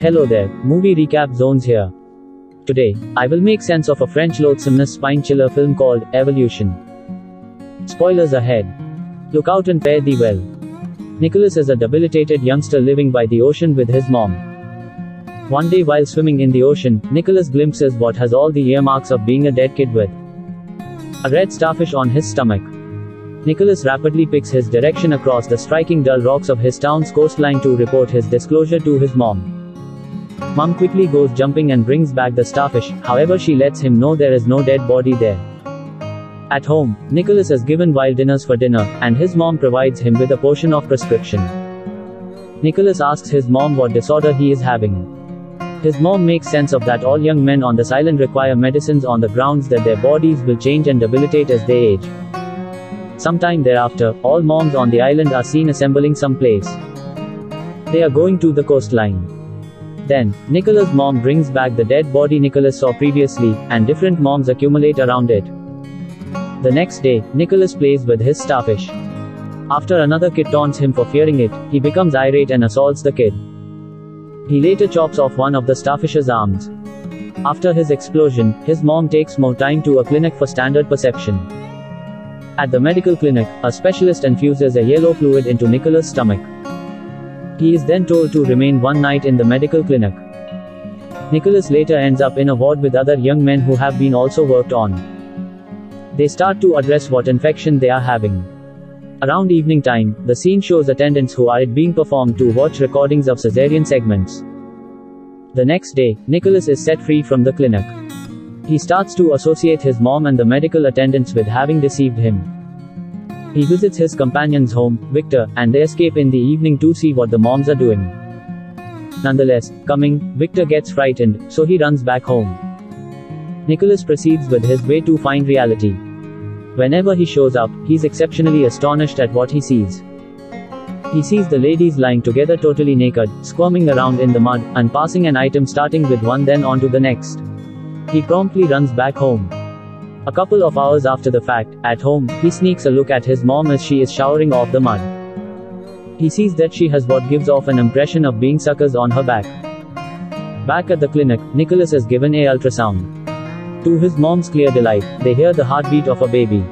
Hello there, movie recap zones here. Today, I will make sense of a French loathsomeness spine-chiller film called Evolution. Spoilers ahead. Look out and fare thee well. Nicholas is a debilitated youngster living by the ocean with his mom. One day while swimming in the ocean, Nicholas glimpses what has all the earmarks of being a dead kid with a red starfish on his stomach. Nicholas rapidly picks his direction across the striking dull rocks of his town's coastline to report his disclosure to his mom. Mom quickly goes jumping and brings back the starfish, however she lets him know there is no dead body there. At home, Nicholas is given wild dinners for dinner, and his mom provides him with a portion of prescription. Nicholas asks his mom what disorder he is having. His mom makes sense of that all young men on this island require medicines on the grounds that their bodies will change and debilitate as they age. Sometime thereafter, all moms on the island are seen assembling someplace. They are going to the coastline. Then, Nicholas' mom brings back the dead body Nicholas saw previously, and different moms accumulate around it. The next day, Nicholas plays with his starfish. After another kid taunts him for fearing it, he becomes irate and assaults the kid. He later chops off one of the starfish's arms. After his explosion, his mom takes more time to a clinic for standard perception. At the medical clinic, a specialist infuses a yellow fluid into Nicholas' stomach. He is then told to remain one night in the medical clinic. Nicholas later ends up in a ward with other young men who have been also worked on. They start to address what infection they are having. Around evening time, the scene shows attendants who are being performed to watch recordings of cesarean segments. The next day, Nicholas is set free from the clinic. He starts to associate his mom and the medical attendants with having deceived him. He visits his companion's home, Victor, and they escape in the evening to see what the moms are doing. Nonetheless, Victor gets frightened, so he runs back home. Nicholas proceeds with his way to find reality. Whenever he shows up, he's exceptionally astonished at what he sees. He sees the ladies lying together totally naked, squirming around in the mud, and passing an item starting with one then on to the next. He promptly runs back home. A couple of hours after the fact, at home, he sneaks a look at his mom as she is showering off the mud. He sees that she has what gives off an impression of being suckers on her back. Back at the clinic, Nicholas is given an ultrasound. To his mom's clear delight, they hear the heartbeat of a baby.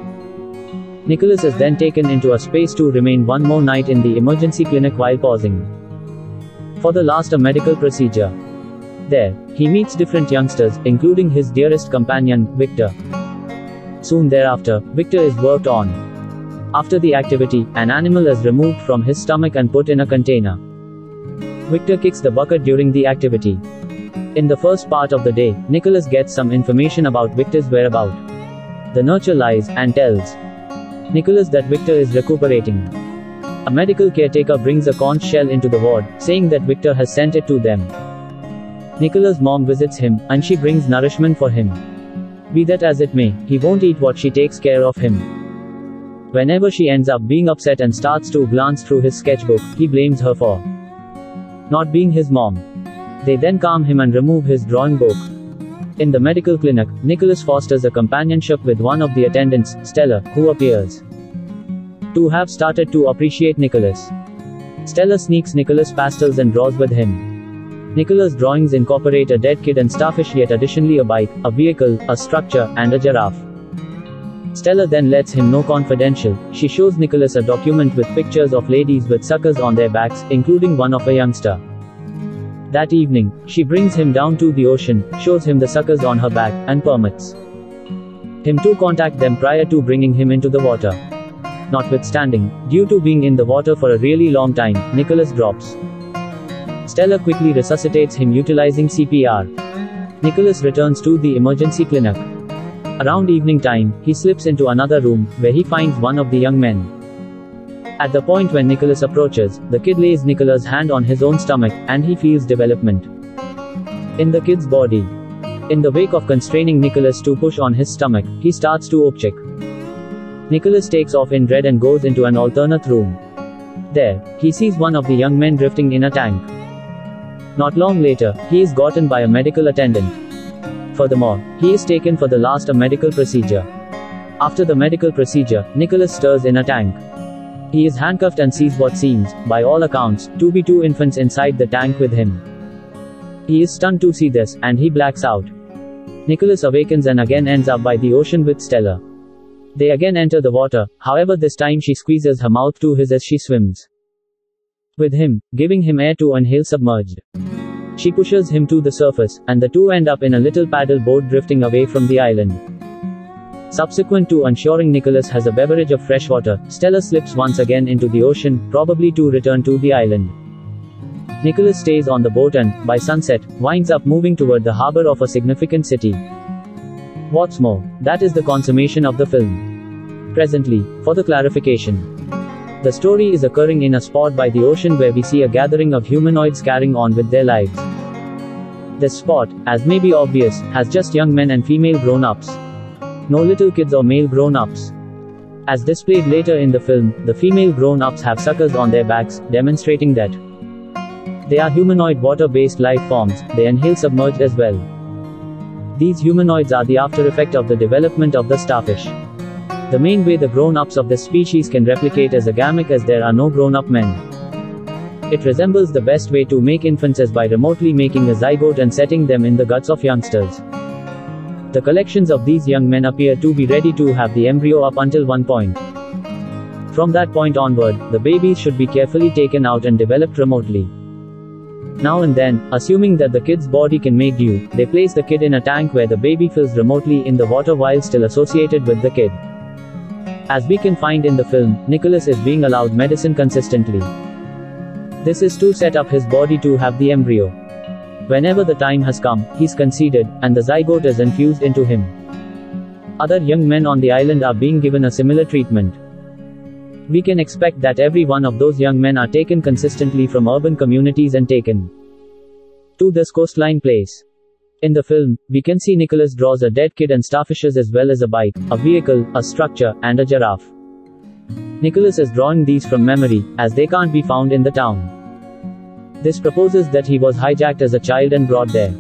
Nicholas is then taken into a space to remain one more night in the emergency clinic while pausing for the last medical procedure. There, he meets different youngsters, including his dearest companion, Victor. Soon thereafter, Victor is worked on. After the activity, an animal is removed from his stomach and put in a container. Victor kicks the bucket during the activity. In the first part of the day, Nicholas gets some information about Victor's whereabouts. The nurture lies and tells Nicholas that Victor is recuperating. A medical caretaker brings a conch shell into the ward, saying that Victor has sent it to them. Nicholas' mom visits him, and she brings nourishment for him. Be that as it may, he won't eat what she takes care of him. Whenever she ends up being upset and starts to glance through his sketchbook, he blames her for not being his mom. They then calm him and remove his drawing book. In the medical clinic, Nicholas fosters a companionship with one of the attendants, Stella, who appears to have started to appreciate Nicholas. Stella sneaks Nicholas pastels and draws with him. Nicholas' drawings incorporate a dead kid and starfish, yet additionally a bike, a vehicle, a structure, and a giraffe. Stella then lets him know confidential. She shows Nicholas a document with pictures of ladies with suckers on their backs, including one of a youngster. That evening, she brings him down to the ocean, shows him the suckers on her back, and permits him to contact them prior to bringing him into the water. Notwithstanding, due to being in the water for a really long time, Nicholas drops. Stella quickly resuscitates him utilizing CPR. Nicholas returns to the emergency clinic. Around evening time, he slips into another room, where he finds one of the young men. At the point when Nicholas approaches, the kid lays Nicholas' hand on his own stomach, and he feels development in the kid's body. In the wake of constraining Nicholas to push on his stomach, he starts to upchuck. Nicholas takes off in dread and goes into an alternate room. There, he sees one of the young men drifting in a tank. Not long later, he is gotten by a medical attendant. Furthermore, he is taken for the last medical procedure. After the medical procedure, Nicholas stirs in a tank. He is handcuffed and sees what seems, by all accounts, to be two infants inside the tank with him. He is stunned to see this, and he blacks out. Nicholas awakens and again ends up by the ocean with Stella. They again enter the water, however this time she squeezes her mouth to his as she swims with him, giving him air to inhale submerged. She pushes him to the surface, and the two end up in a little paddle boat drifting away from the island. Subsequent to ensuring Nicholas has a beverage of fresh water, Stella slips once again into the ocean, probably to return to the island. Nicholas stays on the boat and, by sunset, winds up moving toward the harbor of a significant city. What's more, that is the consummation of the film. Presently, for the clarification, the story is occurring in a spot by the ocean where we see a gathering of humanoids carrying on with their lives. This spot, as may be obvious, has just young men and female grown-ups. No little kids or male grown-ups. As displayed later in the film, the female grown-ups have suckers on their backs, demonstrating that they are humanoid water-based life forms. They inhale submerged as well. These humanoids are the after effect of the development of the starfish. The main way the grown-ups of this species can replicate as agamic as there are no grown-up men. It resembles the best way to make infants as by remotely making a zygote and setting them in the guts of youngsters. The collections of these young men appear to be ready to have the embryo up until one point. From that point onward, the babies should be carefully taken out and developed remotely. Now and then, assuming that the kid's body can make dew, they place the kid in a tank where the baby fills remotely in the water while still associated with the kid. As we can find in the film, Nicholas is being allowed medicine consistently. This is to set up his body to have the embryo. Whenever the time has come, he's conceived, and the zygote is infused into him. Other young men on the island are being given a similar treatment. We can expect that every one of those young men are taken consistently from urban communities and taken to this coastline place. In the film, we can see Nicholas draws a dead kid and starfishes as well as a bike, a vehicle, a structure, and a giraffe. Nicholas is drawing these from memory, as they can't be found in the town. This proposes that he was hijacked as a child and brought there.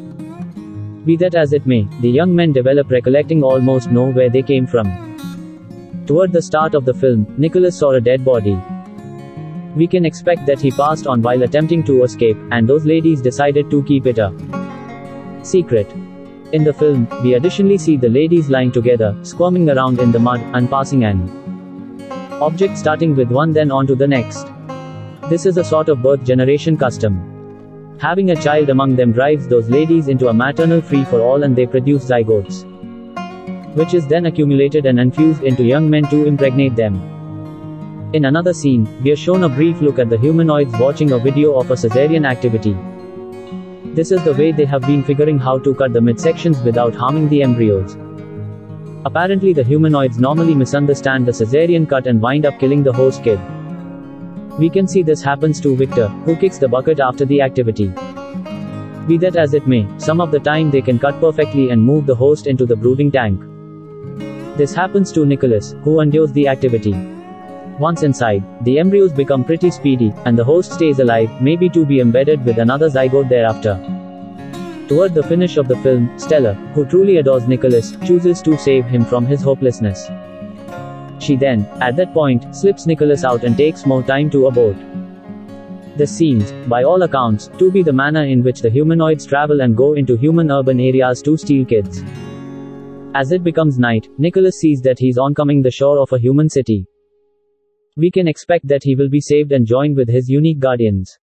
Be that as it may, the young men develop recollecting almost know where they came from. Toward the start of the film, Nicholas saw a dead body. We can expect that he passed on while attempting to escape, and those ladies decided to keep it a secret. In the film, we additionally see the ladies lying together, squirming around in the mud, and passing an object starting with one then on to the next. This is a sort of birth generation custom. Having a child among them drives those ladies into a maternal free-for-all and they produce zygotes, which is then accumulated and infused into young men to impregnate them. In another scene, we are shown a brief look at the humanoids watching a video of a caesarean activity. This is the way they have been figuring how to cut the midsections without harming the embryos. Apparently the humanoids normally misunderstand the caesarean cut and wind up killing the host kid. We can see this happens to Victor, who kicks the bucket after the activity. Be that as it may, some of the time they can cut perfectly and move the host into the brooding tank. This happens to Nicholas, who endures the activity. Once inside, the embryos become pretty speedy, and the host stays alive, maybe to be embedded with another zygote thereafter. Toward the finish of the film, Stella, who truly adores Nicholas, chooses to save him from his hopelessness. She then, at that point, slips Nicholas out and takes more time to abort. This seems, by all accounts, to be the manner in which the humanoids travel and go into human urban areas to steal kids. As it becomes night, Nicholas sees that he's oncoming the shore of a human city. We can expect that he will be saved and joined with his unique guardians.